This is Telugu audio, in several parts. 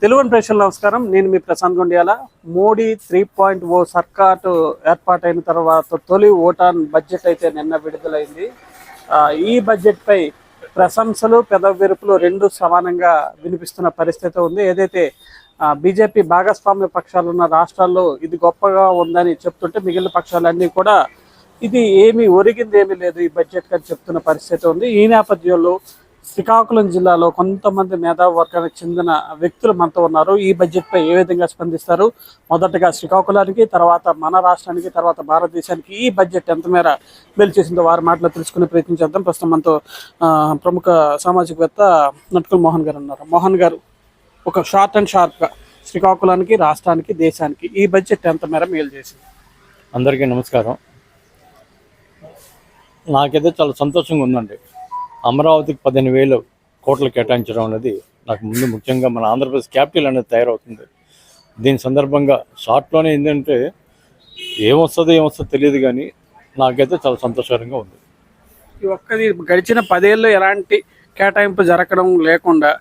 తెలుగు ప్రేక్షకులకు నమస్కారం. నేను మీ ప్రశాంత్ గుండియాల. మోడీ 3.0 సర్కారు ఏర్పాటైన తర్వాత తొలి ఓటాన్ బడ్జెట్ అయితే నిన్న విడుదలైంది. ఈ బడ్జెట్ పై ప్రశంసలు పెదవిరుపులు రెండు సమానంగా వినిపిస్తున్న పరిస్థితి ఉంది. ఏదైతే బీజేపీ భాగస్వామ్య పక్షాలు ఉన్న రాష్ట్రాల్లో ఇది గొప్పగా ఉందని చెప్తుంటే మిగిలిన పక్షాలన్నీ కూడా ఇది ఏమీ ఒరిగింది ఏమీ లేదు ఈ బడ్జెట్ అని చెప్తున్న పరిస్థితి ఉంది. ఈ నేపథ్యంలో శ్రీకాకుళం జిల్లాలో కొంతమంది మేధావి వర్గానికి చెందిన వ్యక్తులు మనతో ఉన్నారు. ఈ బడ్జెట్ పై ఏ విధంగా స్పందిస్తారు, మొదటగా శ్రీకాకుళానికి, తర్వాత మన రాష్ట్రానికి, తర్వాత భారతదేశానికి ఈ బడ్జెట్ ఎంత మేర మేలు చేసిందో వారి మాటలో తెలుసుకునే ప్రయత్నం చేద్దాం. ప్రస్తుతం మనతో ప్రముఖ సామాజికవేత్త నట్కుల మోహన్ గారు ఉన్నారు. మోహన్ గారు, ఒక షార్ట్ అండ్ షార్ప్గా శ్రీకాకుళానికి, రాష్ట్రానికి, దేశానికి ఈ బడ్జెట్ ఎంత మేర మేలు చేసింది? అందరికీ నమస్కారం. నాకైతే చాలా సంతోషంగా ఉందండి. అమరావతికి 15,000 కోట్లు కేటాయించడం అనేది నాకు ముందు ముఖ్యంగా మన ఆంధ్రప్రదేశ్ క్యాపిటల్ అనేది తయారవుతుంది. దీని సందర్భంగా షార్ట్లోనే ఏంటంటే ఏమొస్తుందో తెలియదు, కానీ నాకైతే చాలా సంతోషకరంగా ఉంది. ఈ ఒక్కది గడిచిన 10 ఏళ్ళు ఎలాంటి కేటాయింపు జరగడం లేకుండా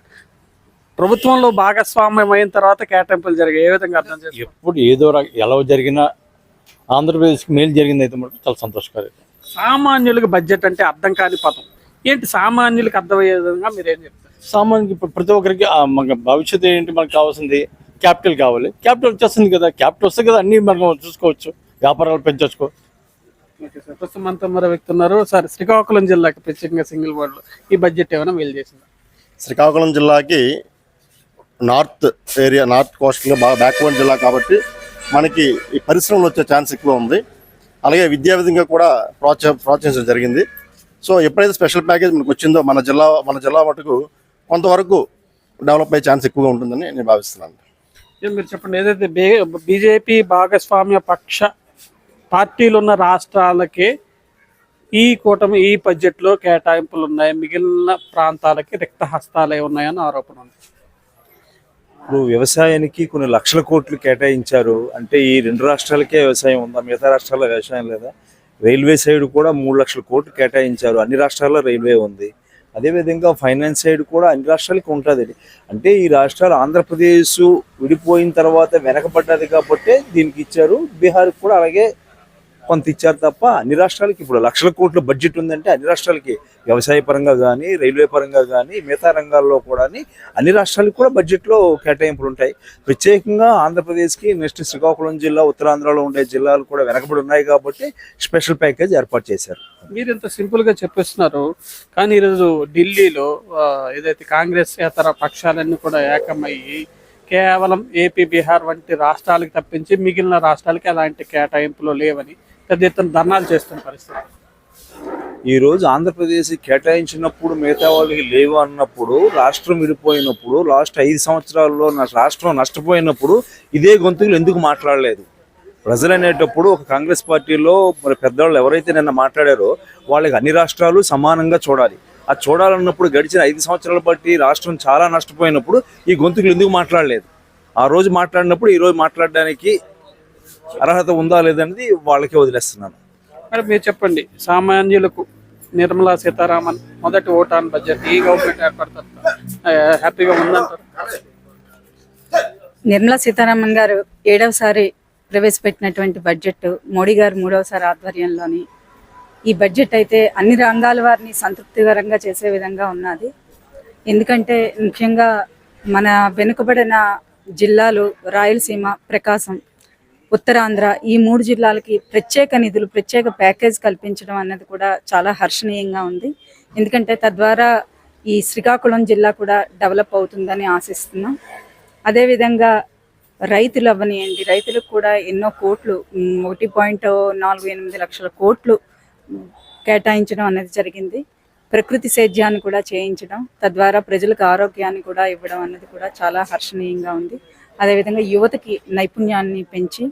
ప్రభుత్వంలో భాగస్వామ్యం అయిన తర్వాత కేటాయింపులు జరిగాయి. ఏ విధంగా అర్థం చేస్తారు? ఎప్పుడు ఎలా జరిగినా ఆంధ్రప్రదేశ్కి మేలు జరిగింది అయితే మనకు చాలా సంతోషకరం. సామాన్యులకు బడ్జెట్ అంటే అర్థం కాని పదం ఏంటి? సామాన్యులకు అర్థమయ్యే విధంగా మీరు ఏం చెప్తారు? సామాన్యుకి ఇప్పుడు ప్రతి ఒక్కరికి మన భవిష్యత్తు ఏంటి, మనకు కావాల్సింది క్యాపిటల్ కావాలి. క్యాపిటల్ వచ్చేస్తుంది కదా, క్యాపిటల్ వస్తే కదా అన్నీ మనం చూసుకోవచ్చు, వ్యాపారాలు పెంచవచ్చు. ఓకే సార్, ప్రస్తుతం మనతో మరో వ్యక్తి ఉన్నారు. సార్, శ్రీకాకుళం జిల్లాకి ప్రత్యేకంగా సింగిల్ వర్డ్లో ఈ బడ్జెట్ ఏమైనా మేలు చేసిందా? శ్రీకాకుళం జిల్లాకి నార్త్ కోస్టల్గా బాగా బ్యాక్వర్డ్ జిల్లా కాబట్టి మనకి ఈ పరిశ్రమలు వచ్చే ఛాన్స్ ఎక్కువ ఉంది. అలాగే విద్యా విధంగా కూడా ప్రోత్సహించడం జరిగింది. సో ఎప్పుడైతే స్పెషల్ ప్యాకేజ్ మనకు వచ్చిందో మన జిల్లా మటుకు కొంతవరకు డెవలప్ అయ్యే ఛాన్స్ ఎక్కువగా ఉంటుందని నేను భావిస్తున్నాను. మీరు చెప్పండి, ఏదైతే బీజేపీ భాగస్వామ్య పక్ష పార్టీలు ఉన్న రాష్ట్రాలకి ఈ కూటమి ఈ బడ్జెట్లో కేటాయింపులు ఉన్నాయి, మిగిలిన ప్రాంతాలకి రిక్త హస్తాలే ఉన్నాయని ఆరోపణ ఉంది. ఇప్పుడు వ్యవసాయానికి కొన్ని లక్షల కోట్లు కేటాయించారు అంటే ఈ రెండు రాష్ట్రాలకే వ్యవసాయం ఉందా, మిగతా రాష్ట్రాల్లో వ్యవసాయం లేదా? రైల్వే సైడ్ కూడా 3 లక్షల కోట్లు కేటాయించారు, అన్ని రాష్ట్రాల్లో రైల్వే ఉంది. అదేవిధంగా ఫైనాన్స్ సైడ్ కూడా అన్ని రాష్ట్రాలకి ఉంటుంది. అంటే ఈ రాష్ట్రాలు ఆంధ్రప్రదేశ్ విడిపోయిన తర్వాత వెనకబడ్డది కాబట్టి దీనికి ఇచ్చారు. బీహార్కి కూడా అలాగే కొంత ఇచ్చారు తప్ప అన్ని రాష్ట్రాలకి ఇప్పుడు లక్షల కోట్ల బడ్జెట్ ఉందంటే అన్ని రాష్ట్రాలకి వ్యవసాయ పరంగా కానీ, రైల్వే పరంగా కానీ, మిగతా రంగాల్లో కూడా అన్ని రాష్ట్రాలకు కూడా బడ్జెట్లో కేటాయింపులు ఉంటాయి. ప్రత్యేకంగా ఆంధ్రప్రదేశ్కి, నెక్స్ట్ శ్రీకాకుళం జిల్లా, ఉత్తరాంధ్రలో ఉండే జిల్లాలు కూడా వెనకబడి ఉన్నాయి కాబట్టి స్పెషల్ ప్యాకేజ్ ఏర్పాటు చేశారు. మీరు ఇంత సింపుల్గా చెప్పిస్తున్నారు, కానీ ఈరోజు ఢిల్లీలో ఏదైతే కాంగ్రెస్ ఇతర పక్షాలన్నీ కూడా ఏకమయ్యి కేవలం ఏపీ, బీహార్ వంటి రాష్ట్రాలకు తప్పించి మిగిలిన రాష్ట్రాలకి ఎలాంటి కేటాయింపులు లేవని పెద్ద ఎత్తున ధర్నాలు చేస్తున్న పరిస్థితి. ఈరోజు ఆంధ్రప్రదేశ్ కేటాయించినప్పుడు మిగతా వాళ్ళకి లేవు అన్నప్పుడు, రాష్ట్రం విడిపోయినప్పుడు, లాస్ట్ 5 సంవత్సరాల్లో రాష్ట్రం నష్టపోయినప్పుడు ఇదే గొంతుకులు ఎందుకు మాట్లాడలేదు? ప్రజలు అనేటప్పుడు ఒక కాంగ్రెస్ పార్టీలో మరి పెద్దవాళ్ళు ఎవరైతే నిన్న మాట్లాడారో వాళ్ళకి అన్ని రాష్ట్రాలు సమానంగా చూడాలి. అది చూడాలన్నప్పుడు గడిచిన 5 సంవత్సరాల బట్టి రాష్ట్రం చాలా నష్టపోయినప్పుడు ఈ గొంతుకులు ఎందుకు మాట్లాడలేదు? ఆ రోజు మాట్లాడినప్పుడు ఈరోజు మాట్లాడడానికి అర్హత ఉందా లేదనేది వాళ్ళకే వదిలేస్తున్నాను. మరి మీరు చెప్పండి, సామాన్యులకు నిర్మలా సీతారామన్ మొదటి ఓటాన్ బడ్జెట్ ఈ గవర్నమెంట్ ఏర్పడతారు హ్యాపీగా ఉందంటారు? నిర్మలా సీతారామన్ గారు 7వసారి ప్రవేశపెట్టినటువంటి బడ్జెట్, మోడీ గారు 3వసారి ఆధ్వర్యంలోని ఈ బడ్జెట్ అయితే అన్ని రంగాల వారిని సంతృప్తికరంగా చేసే విధంగా ఉన్నది. ఎందుకంటే ముఖ్యంగా మన వెనుకబడిన జిల్లాలు రాయలసీమ, ప్రకాశం, ఉత్తరాంధ్ర ఈ 3 జిల్లాలకి ప్రత్యేక నిధులు, ప్రత్యేక ప్యాకేజ్ కల్పించడం అనేది కూడా చాలా హర్షణీయంగా ఉంది. ఎందుకంటే తద్వారా ఈ శ్రీకాకుళం జిల్లా కూడా డెవలప్ అవుతుందని ఆశిస్తున్నాం. అదేవిధంగా రైతులు అవ్వనియండి, రైతులకు కూడా ఎన్నో కోట్లు, 1.48 లక్షల కోట్లు కేటాయించడం అనేది జరిగింది. ప్రకృతి సేద్యాన్ని కూడా చేయించడం, తద్వారా ప్రజలకు ఆరోగ్యాన్ని కూడా ఇవ్వడం అనేది కూడా చాలా హర్షణీయంగా ఉంది. అదేవిధంగా యువతకి నైపుణ్యాన్ని పెంచి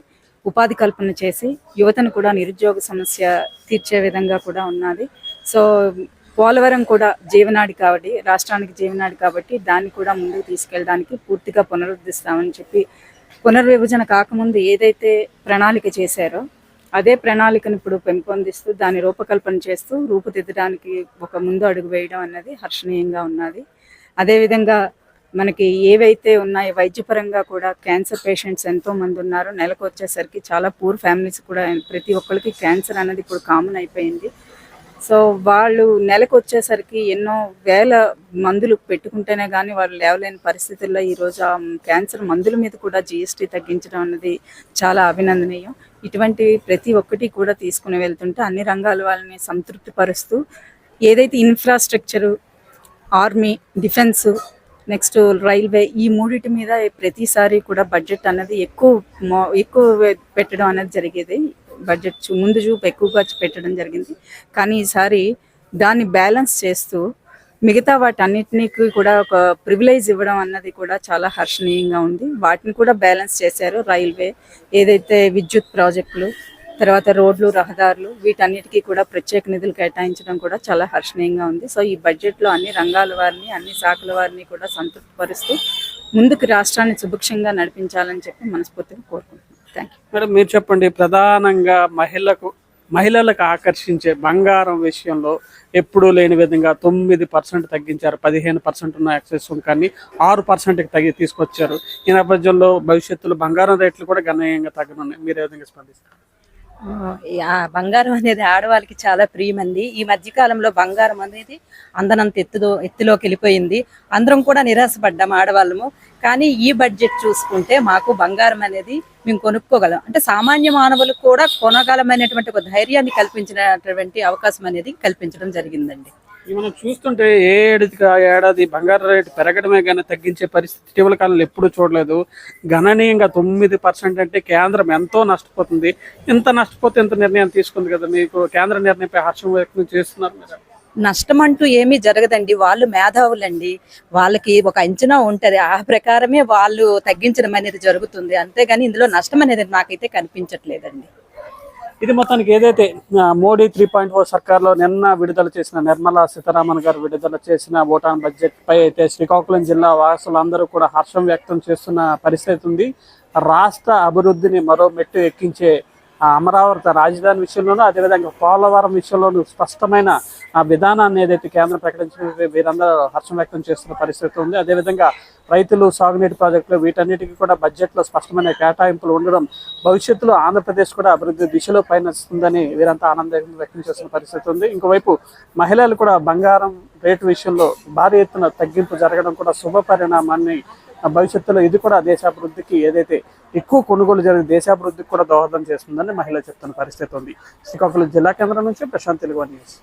ఉపాధి కల్పన చేసి యువతను కూడా నిరుద్యోగ సమస్య తీర్చే విధంగా కూడా ఉన్నది. సో పోలవరం కూడా జీవనాడి కాబట్టి, రాష్ట్రానికి జీవనాడి కాబట్టి దాన్ని కూడా ముందుకు తీసుకెళ్ళడానికి పూర్తిగా పునరుద్ధరిస్తామని చెప్పి, పునర్విభజన కాకముందు ఏదైతే ప్రణాళిక చేశారో అదే ప్రణాళికను ఇప్పుడు పెంపొందిస్తూ దాని రూపకల్పన చేస్తూ రూపుదిద్దడానికి ఒక ముందు అడుగు వేయడం అన్నది హర్షణీయంగా ఉన్నది. అదేవిధంగా మనకి ఏవైతే ఉన్నాయో వైద్యపరంగా కూడా క్యాన్సర్ పేషెంట్స్ ఎంతో మంది ఉన్నారు. నెలకు వచ్చేసరికి చాలా పూర్ ఫ్యామిలీస్ కూడా ప్రతి ఒక్కరికి క్యాన్సర్ అనేది ఇప్పుడు కామన్ అయిపోయింది. సో వాళ్ళు నెలకు వచ్చేసరికి ఎన్నో వేల మందులు పెట్టుకుంటేనే కానీ వాళ్ళు లేవలేని పరిస్థితుల్లో ఈరోజు ఆ క్యాన్సర్ మందుల మీద కూడా జిఎస్టీ తగ్గించడం అనేది చాలా అభినందనీయం. ఇటువంటివి ప్రతి ఒక్కటి కూడా తీసుకుని వెళ్తుంటే అన్ని రంగాల వాళ్ళని సంతృప్తి పరుస్తూ ఏదైతే infrastructure, army, defence, next railway, ఈ మూడిటి మీద ప్రతిసారి కూడా బడ్జెట్ అనేది ఎక్కువ పెట్టడం అనేది జరిగేది. బడ్జెట్ ముందు చూపు ఎక్కువగా పెట్టడం జరిగింది. కానీ ఈసారి దాన్ని బ్యాలెన్స్ చేస్తూ మిగతా వాటన్నిటికి కూడా ఒక ప్రివిలేజ్ ఇవ్వడం అన్నది కూడా చాలా హర్షణీయంగా ఉంది. వాటిని కూడా బ్యాలెన్స్ చేశారు. రైల్వే, ఏదైతే విద్యుత్ ప్రాజెక్టులు, తర్వాత రోడ్లు, రహదారులు, వీటన్నిటికీ కూడా ప్రత్యేక నిధులు కేటాయించడం కూడా చాలా హర్షణీయంగా ఉంది. సో ఈ బడ్జెట్లో అన్ని రంగాల వారిని, అన్ని శాఖల వారిని కూడా సంతృప్తిపరుస్తూ ముందుకు రాష్ట్రాన్ని సుభిక్షంగా నడిపించాలని చెప్పి మనస్ఫూర్తిగా కోరుకుంటున్నాను. Thank you. మేడం, మీరు చెప్పండి, ప్రధానంగా మహిళలకు ఆకర్షించే బంగారం విషయంలో ఎప్పుడూ లేని విధంగా 9% తగ్గించారు. 15% ఉన్న ఎక్సైజ్ సుంకాన్ని 6%కి తీసుకొచ్చారు. ఈ నేపథ్యంలో భవిష్యత్తులో బంగారం రేట్లు కూడా గణనీయంగా తగ్గనున్నాయి. మీరు ఏ విధంగా స్పందిస్తారు? బంగారం అనేది ఆడవాళ్ళకి చాలా ప్రియమంది. ఈ మధ్యకాలంలో బంగారం అనేది అందనంత ఎత్తులోకి వెళ్ళిపోయింది. అందరం కూడా నిరాశపడ్డాం ఆడవాళ్ళము. కానీ ఈ బడ్జెట్ చూసుకుంటే మాకు బంగారం అనేది మేము కొనుక్కోగలం, అంటే సామాన్య మానవులకు కూడా కొనగలమైనటువంటి ఒక ధైర్యాన్ని కల్పించినటువంటి అవకాశం అనేది కల్పించడం జరిగిందండి. మనం చూస్తుంటే ఏడాది బంగారం రేటు పెరగడమే కానీ తగ్గించే పరిస్థితి ఇటీవల కాలంలో ఎప్పుడూ చూడలేదు. గణనీయంగా 9% అంటే కేంద్రం ఎంతో నష్టపోతుంది. ఇంత నష్టపోతే ఇంత నిర్ణయం తీసుకుంది కదా, మీకు కేంద్ర నిర్ణయంపై హర్షం వ్యక్తం చేస్తున్నారు మీరు? నష్టం అంటూ ఏమీ జరగదండి. వాళ్ళు మేధావులండి, వాళ్ళకి ఒక అంచనా ఉంటది. ఆ ప్రకారమే వాళ్ళు తగ్గించడం అనేది జరుగుతుంది. అంతేగాని ఇందులో నష్టం అనేది నాకైతే కనిపించట్లేదండి. ఇది మొత్తానికి ఏదైతే మోడీ 3.0 సర్కార్లో నిన్న విడుదల చేసిన నిర్మలా సీతారామన్ గారు విడుదల చేసిన ఓటాన్ బడ్జెట్ పై అయితే శ్రీకాకుళం జిల్లా వాసులందరూ కూడా హర్షం వ్యక్తం చేస్తున్న పరిస్థితి ఉంది. రాష్ట్ర అభివృద్ధిని మరో మెట్టు ఎక్కించే అమరావతి రాజధాని విషయంలోనూ, అదేవిధంగా పోలవరం విషయంలోనూ స్పష్టమైన విధానాన్ని ఏదైతే కేంద్రం ప్రకటించిన వీరందరూ హర్షం వ్యక్తం చేస్తున్న పరిస్థితి ఉంది. అదేవిధంగా రైతులు, సాగునీటి ప్రాజెక్టులు, వీటన్నిటికీ కూడా బడ్జెట్లో స్పష్టమైన కేటాయింపులు ఉండడం భవిష్యత్తులో ఆంధ్రప్రదేశ్ కూడా అభివృద్ధి దిశలో పయనిస్తుందని వీరంతా ఆనందం వ్యక్తం చేస్తున్న పరిస్థితి ఉంది. ఇంకోవైపు మహిళలు కూడా బంగారం రేటు విషయంలో భారీ ఎత్తున తగ్గింపు జరగడం కూడా శుభ పరిణామాన్ని, భవిష్యత్తులో ఇది కూడా దేశాభివృద్ధికి ఏదైతే ఎక్కువ కొనుగోలు జరిగి దేశాభివృద్ధికి కూడా దోహదం చేస్తుందని మహిళలు చెప్తున్న పరిస్థితి ఉంది. శ్రీకాకుళం జిల్లా కేంద్రం నుంచి ప్రశాంత్, తెలుగు న్యూస్.